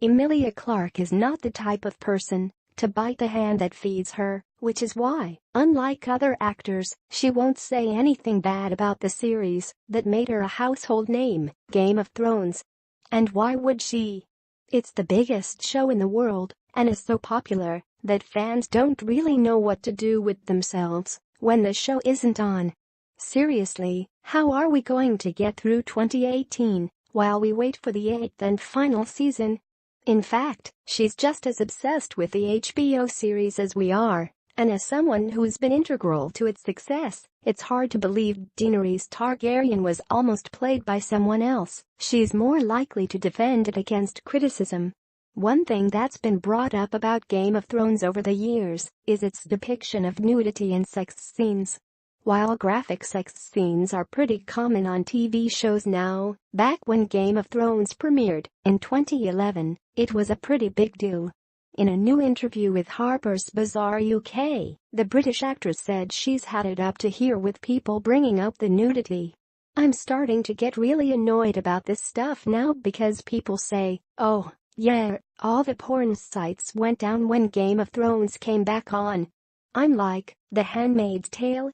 Emilia Clarke is not the type of person to bite the hand that feeds her, which is why, unlike other actors, she won't say anything bad about the series that made her a household name, Game of Thrones. And why would she? It's the biggest show in the world and is so popular that fans don't really know what to do with themselves when the show isn't on. Seriously, how are we going to get through 2018 while we wait for the 8th and final season? In fact, she's just as obsessed with the HBO series as we are, and as someone who's been integral to its success, it's hard to believe Daenerys Targaryen was almost played by someone else. She's more likely to defend it against criticism. One thing that's been brought up about Game of Thrones over the years is its depiction of nudity and sex scenes. While graphic sex scenes are pretty common on TV shows now, back when Game of Thrones premiered in 2011, it was a pretty big deal. In a new interview with Harper's Bazaar UK, the British actress said she's had it up to here with people bringing up the nudity. "I'm starting to get really annoyed about this stuff now because people say, oh, yeah, all the porn sites went down when Game of Thrones came back on. I'm like, The Handmaid's Tale?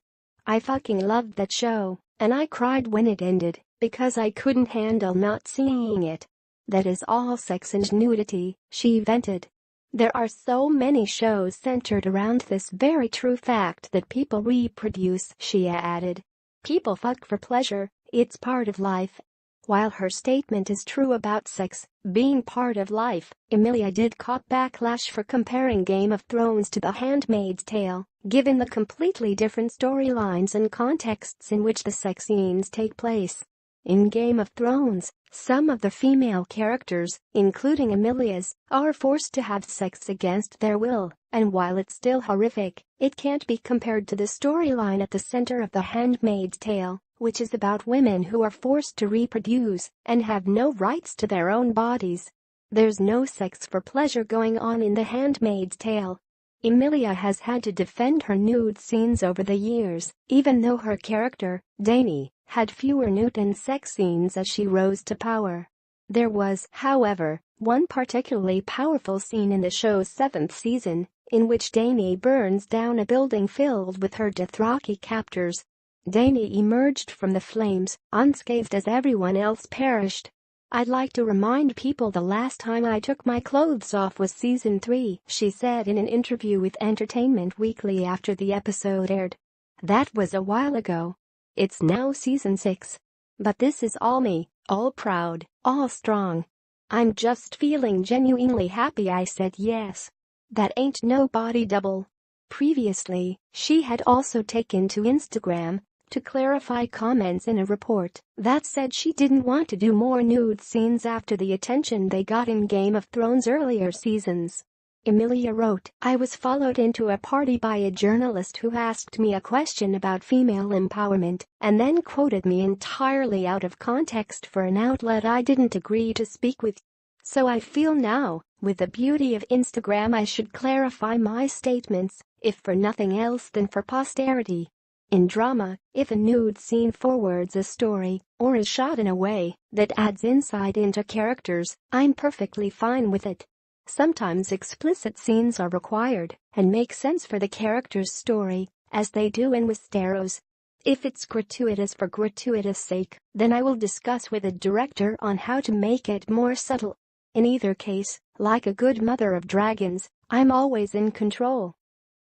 I fucking loved that show, and I cried when it ended because I couldn't handle not seeing it. That is all sex and nudity," she vented. "There are so many shows centered around this very true fact that people reproduce," she added. "People fuck for pleasure, it's part of life." While her statement is true about sex being part of life, Emilia did cop backlash for comparing Game of Thrones to The Handmaid's Tale, given the completely different storylines and contexts in which the sex scenes take place. In Game of Thrones, some of the female characters, including Emilia's, are forced to have sex against their will, and while it's still horrific, it can't be compared to the storyline at the center of The Handmaid's Tale, which is about women who are forced to reproduce and have no rights to their own bodies. There's no sex for pleasure going on in The Handmaid's Tale. Emilia has had to defend her nude scenes over the years, even though her character, Dany, had fewer nude and sex scenes as she rose to power. There was, however, one particularly powerful scene in the show's 7th season, in which Dany burns down a building filled with her Dothraki captors. Dany emerged from the flames, unscathed as everyone else perished. "I'd like to remind people the last time I took my clothes off was season 3, she said in an interview with Entertainment Weekly after the episode aired. "That was a while ago. It's now season 6. But this is all me, all proud, all strong. I'm just feeling genuinely happy I said yes. That ain't no body double." Previously, she had also taken to Instagram to clarify comments in a report that said she didn't want to do more nude scenes after the attention they got in Game of Thrones' earlier seasons. Emilia wrote, "I was followed into a party by a journalist who asked me a question about female empowerment and then quoted me entirely out of context for an outlet I didn't agree to speak with. So I feel now, with the beauty of Instagram, I should clarify my statements, if for nothing else than for posterity. In drama, if a nude scene forwards a story or is shot in a way that adds insight into characters, I'm perfectly fine with it. Sometimes explicit scenes are required and make sense for the character's story, as they do in Westeros. If it's gratuitous for gratuitous sake, then I will discuss with a director on how to make it more subtle. In either case, like a good mother of dragons, I'm always in control."